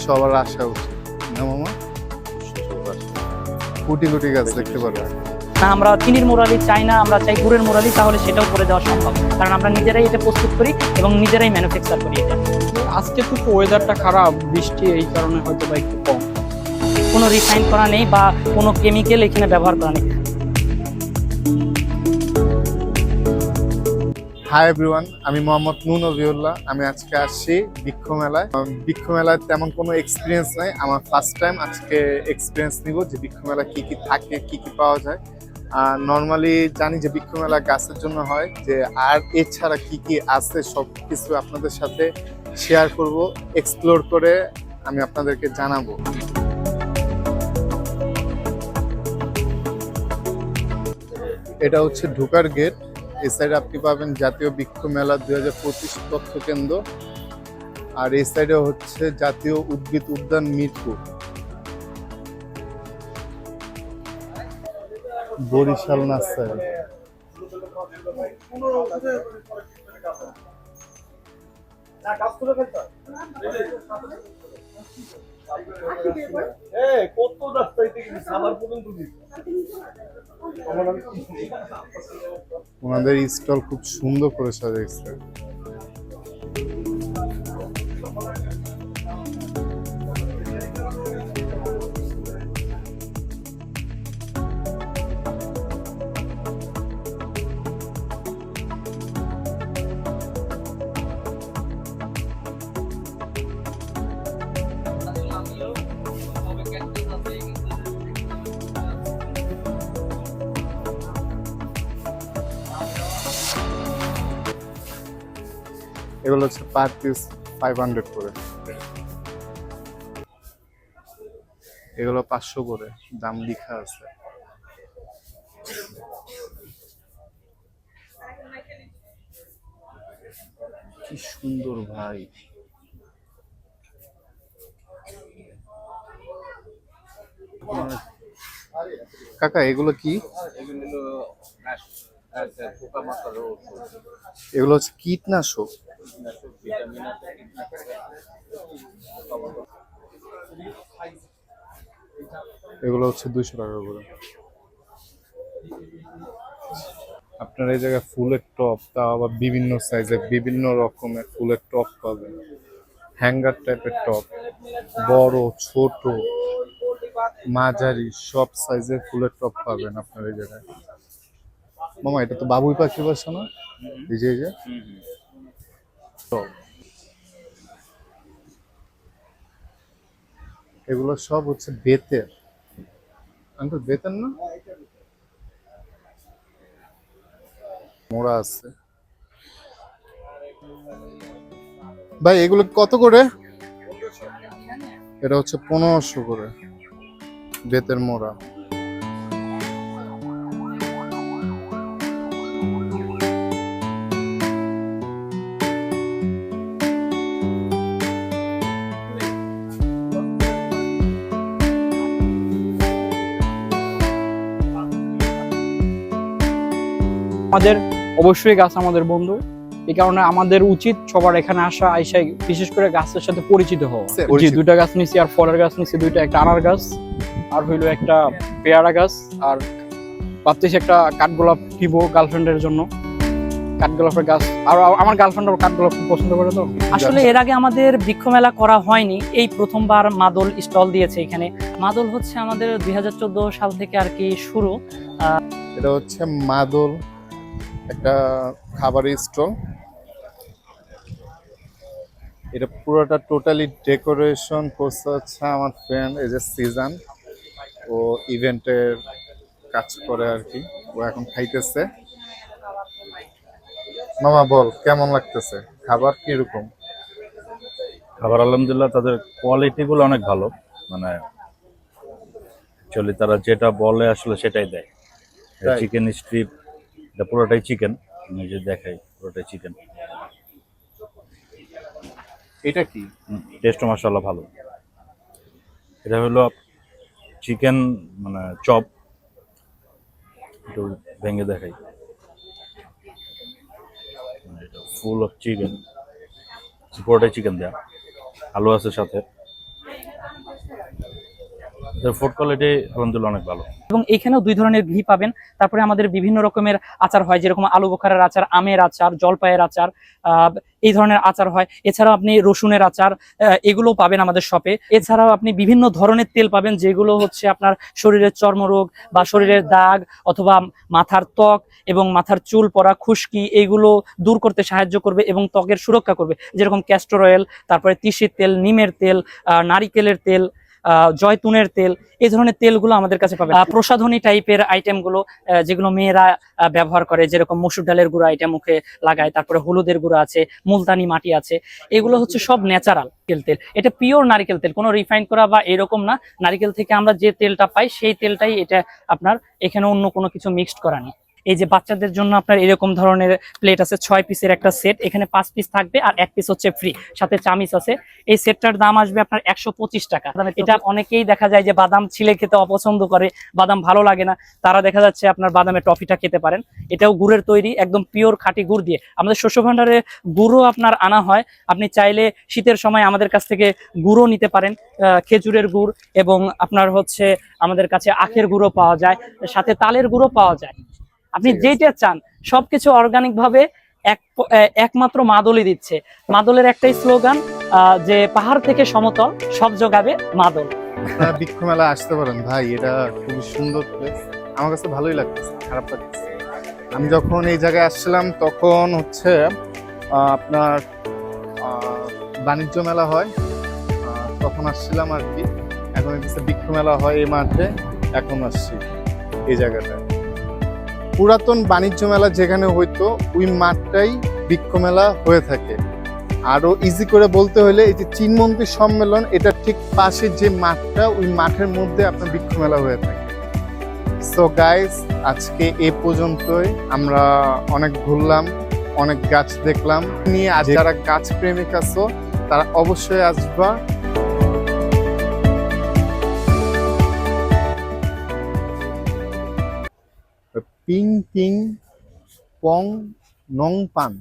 সবার আসা উচিত না মামা? কোটি কোটি গাছ দেখতে পারবে। না, আমরা চিনির মুরালি চাই না, আমরা চাই গুড়ের মুরালি, তাহলে সেটাও করে দেওয়া সম্ভব, কারণ আমরা নিজেরাই এটা প্রস্তুত করি এবং নিজেরাই ম্যানুফ্যাকচার করি এটা। আজকে তো ওয়েদারটা খারাপ, বৃষ্টি, এই কারণে হয়তো বা একটু কম। কোনো রিফাইন করা নেই বা কোনো কেমিক্যাল এখানে ব্যবহার করা নেই। হাই এভরিওয়ান, আমি মোহাম্মদ নুন অভিউল্লাহ। আমি আজকে আসছি বৃক্ষ মেলায়। বৃক্ষ মেলায় তেমন কোনো এক্সপিরিয়েন্স নাই, আমার ফার্স্ট টাইম আজকে এক্সপিরিয়েন্স নিব যে বৃক্ষ মেলা কি কি থাকে, কি কি পাওয়া যায়। নর্মালি জানি যে বৃক্ষ মেলা গাছের জন্য হয়, যে আর এছাড়া কি কি আছে সব কিছু আপনাদের সাথে শেয়ার করব, এক্সপ্লোর করে আমি আপনাদেরকে জানাবো। এটা হচ্ছে ঢোকার গেট। এই সাইডে আপনি পাবেন জাতীয় বৃক্ষ মেলা 2025 তথ্য কেন্দ্র, আর এই সাইডে হচ্ছে জাতীয় উদ্ভিদ উদ্যান মিরপুর, বরিশাল নার্সারি। ওনাদের স্টল খুব সুন্দর করে সাজাইছে। এগুলো হচ্ছে পার পিস 500 করে, এগুলো 500 করে দাম লেখা আছে। কি সুন্দর ভাই! কাকা এগুলো কি? এগুলো হচ্ছে কীটনাশক। এগুলো হচ্ছে 200 টাকা করে। আপনার এই জায়গায় ফুলের টপ, তা আবার বিভিন্ন সাইজের বিভিন্ন রকমের ফুলের টপ পাবেন। হ্যাঙ্গার টাইপের টপ, বড় ছোট মাঝারি সব সাইজের ফুলের টপ পাবেন আপনার এই জায়গায়। মামা এটা তো বাবুই পাখি বাসা না? এই যে টপ, এগুলো সব হচ্ছে বেতের। আঙ্কেল বেতের না? মোড়া আছে। ভাই এগুলো কত করে? এটা হচ্ছে 1500 করে বেতের মোড়া। আমাদের অবশ্যই গাছ আমাদের বন্ধু, এই কারণে আমাদের উচিত সবার এখানে আসা, আইসা বিশেষ করে গাছের সাথে পরিচিত হওয়া। জি, 2টা গাছ নিছি, আর ফলের গাছ নিছি 2টা, একটা আনার গাছ আর হইলো একটা পেয়ারা গাছ। আর ভাবতেছি একটা কাঠগোলাপ দিব গার্লফ্রেন্ডের জন্য, কাঠগোলাপের গাছ। আর আমার গার্লফ্রেন্ড কাঠগোলাপ খুব পছন্দ করে। তো আসলে এর আগে আমাদের বৃক্ষ মেলা করা হয়নি, এই প্রথমবার মাদল স্টল দিয়েছে এখানে। মাদল হচ্ছে আমাদের 2014 সাল থেকে আর কি শুরু। এটা হচ্ছে মাদল, একটা খাবারের স্টল। এটা পুরোটা টোটালি ডেকোরেশন করছে হচ্ছে আমার ফ্রেন্ড, এই যে সিজন, ও ইভেন্টের কাজ করে আর কি। ও এখন খাইতেছে। মামা বল কেমন লাগতেছে, খাবার কিরকম? খাবার আলহামদুলিল্লাহ, তাদের কোয়ালিটি গুলো অনেক ভালো। মানে অ্যাকচুয়ালি তারা যেটা বলে আসলে সেটাই দেয়। তাই? চিকেন স্ট্রিপ, এটা পুরোটাই চিকেন, আমি যে দেখাই পুরোটাই চিকেন। এটা কি? টেস্টও মাশাআল্লাহ ভালো। এটা হলো চিকেন মানে চপ, একটু ভেঙে দেখাই। ফুল অফ চিকেন, পুরোটাই চিকেন দেয়া, আলু আছে সাথে। ফুড কোয়ালিটি আলহামদুলিল্লাহ অনেক ভালো। এবং এখানেও 2 ধরনের ঘি পাবেন। তারপরে আমাদের বিভিন্ন রকমের আচার হয়, যেরকম আলু বোখারার আচার, আমের আচার, জলপাইয়ের আচার, এই ধরনের আচার হয়। এছাড়াও আপনি রসুনের আচার এগুলো পাবেন আমাদের শপে। এছাড়াও আপনি বিভিন্ন ধরনের তেল পাবেন, যেগুলো হচ্ছে আপনার শরীরের চর্মরোগ বা শরীরের দাগ অথবা মাথার ত্বক এবং মাথার চুল পড়া, খুশকি এইগুলো দূর করতে সাহায্য করবে এবং ত্বকের সুরক্ষা করবে। যেরকম ক্যাস্টর অয়েল, তারপরে তিসির তেল, নিমের তেল, নারিকেলের তেল, জয়তুনের তেল, এই ধরনের তেলগুলো আমাদের কাছে পাবেন। প্রসাধনী টাইপের আইটেমগুলো যেগুলো মেয়েরা ব্যবহার করে, যেরকম মসুর ডালের গুঁড়া এটা মুখে লাগায়, তারপরে হলুদের গুঁড়া আছে, মুলতানি মাটি আছে, এগুলো হচ্ছে সব ন্যাচারাল তেল। এটা পিওর নারিকেল তেল, কোনো রিফাইন করা বা এরকম না। নারিকেল থেকে আমরা যে তেলটা পাই সেই তেলটাই এটা আপনার, এখানে অন্য কোনো কিছু মিক্সড করা নেই। এই যে বাচ্চাদের জন্য আপনার এরকম ধরনের প্লেট আছে, 6 পিসের একটা সেট, এখানে 5 পিস থাকবে আর 1 পিস হচ্ছে ফ্রি, সাথে চামিচ আছে। এই সেটটার দাম আসবে আপনার 125 টাকা। এটা অনেকেই দেখা যায় যে বাদাম ছিলে খেতে অপছন্দ করে, বাদাম ভালো লাগে না, তারা দেখা যাচ্ছে আপনার বাদামের টফিটা খেতে পারেন। এটাও গুড়ের তৈরি, একদম পিওর খাঁটি গুড় দিয়ে। আমাদের শস্য ভান্ডারে গুড়ও আপনার আনা হয়, আপনি চাইলে শীতের সময় আমাদের কাছ থেকে গুড়ও নিতে পারেন, খেজুরের গুড়, এবং আপনার হচ্ছে আমাদের কাছে আখের গুঁড়ো পাওয়া যায়, সাথে তালের গুঁড়ো পাওয়া যায়। আপনি যেটা চান সবকিছু অর্গানিক ভাবে একমাত্র মাদলই দিচ্ছে। মাদলের একটাই স্লোগান, যে পাহাড় থেকে সমতল সব জোগাবে মাদল। বৃক্ষ মেলা আসতে পারেন ভাই, এটা খুবই সুন্দর প্লেস, আমার কাছে ভালোই লাগতেছে, খারাপ লাগতেছে। আমি যখন এই জায়গায় আসছিলাম তখন হচ্ছে আপনার বাণিজ্য মেলা হয়, তখন আসছিলাম আর কি। এখন হচ্ছে বৃক্ষ মেলা হয় এই মাঠে, এখন আসছি এই জায়গাটায়। পুরাতন বাণিজ্য মেলা যেখানে হইতো ওই মাঠটাই বৃক্ষ মেলা হয়ে থাকে। আরো ইজি করে বলতে হলে এই যে চিনমন্ত্রী সম্মেলন, এটা ঠিক পাশে যে মাঠটা, ওই মাঠের মধ্যে আপনার বৃক্ষ মেলা হয়ে থাকে। সো গাইস, আজকে এ পর্যন্তই। আমরা অনেক ঘুরলাম, অনেক গাছ দেখলাম নিয়ে। আজ যারা গাছ প্রেমিক আছো তারা অবশ্যই আসবা। পিং পিং পং নং পান।